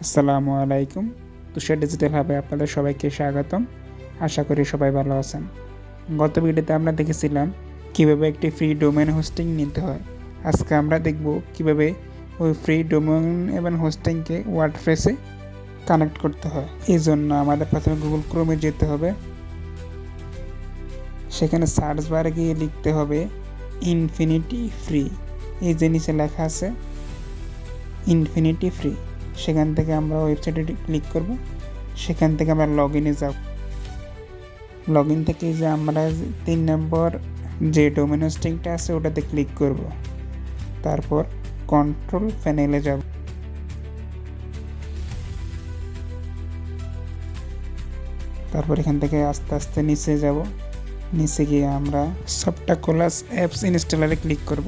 আসসালামু আলাইকুম। তুষার ডিজিটাল হাবে আপনাদের সবাইকে স্বাগতম। আশা করি সবাই ভালো আছেন। গত ভিডিওতে আমরা দেখেছিলাম কিভাবে একটি ফ্রি ডোমেন হোস্টিং নিতে হয়। আজকে আমরা দেখব কিভাবে ওই ফ্রি ডোমেন এবং হোস্টিংকে ওয়ার্ডপ্রেসে কানেক্ট করতে হয়। এই জন্য আমাদের প্রথমে গুগল ক্রোমে যেতে হবে। সেখানে সার্চ বারে গিয়ে লিখতে হবে ইনফিনিটি ফ্রি। এই যে নিচে লেখা আছে ইনফিনিটি ফ্রি। সেখান থেকে আমরা ওয়েবসাইটে ক্লিক করব। সেখান থেকে আমরা লগ ইনে যাব। লগ ইন থেকে যে আমরা 3 নম্বর যে ডোমেন হোস্টিংটা আছে ওটাতে ক্লিক করব। তারপর কন্ট্রোল প্যানেলে যাব। তারপর এখান থেকে আস্তে আস্তে নিচে যাব। নিচে গিয়ে আমরা সফটওয়্যার কোলাস অ্যাপস ইনস্টলারে ক্লিক করব।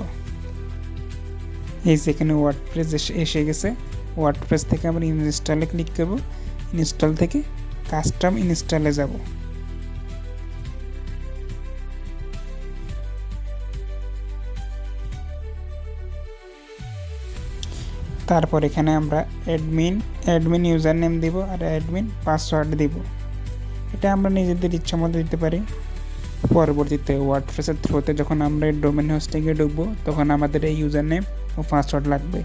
এই যেখানে ওয়ার্ডপ্রেস এসে গেছে। ওয়ার্ডপ্রেস থেকে আমরা ইনস্টলে ক্লিক করব। ইনস্টল থেকে কাস্টম ইনস্টলে যাব। তারপর এখানে আমরা অ্যাডমিন ইউজার নেম দিব আর অ্যাডমিন পাসওয়ার্ড দিব। এটা আমরা নিজেদের ইচ্ছা মতো দিতে পারি। পরবর্তীতে ওয়ার্ডপ্রেসের থ্রুতে যখন আমরা এই ডোমেন হোস্টিংয়ে ঢুকবো তখন আমাদের এই ইউজার নেম ও পাসওয়ার্ড লাগবে।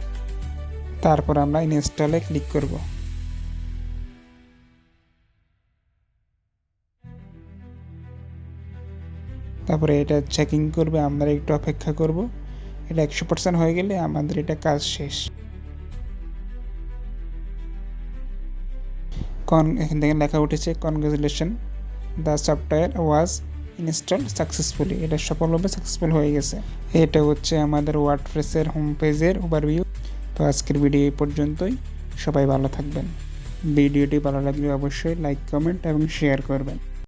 তারপর আমরা ইনস্টলে ক্লিক করব। তারপরে এটা চেকিং করবে, আমরা একটু অপেক্ষা করব। এটা 100% হয়ে গেলে আমাদের এটা কাজ শেষ। এখান থেকে লেখা উঠেছে congratulation, the software was install successfully. এটা সফলভাবে সাকসেসফুল হয়ে গেছে। এটা হচ্ছে আমাদের ওয়ার্ডপ্রেসের হোম পেজের ওভারভিউ। তো আজকের ভিডিও এই পর্যন্তই। সবাই ভালো থাকবেন। ভিডিওটি ভালো লাগলে অবশ্যই লাইক, কমেন্ট এবং শেয়ার করবেন।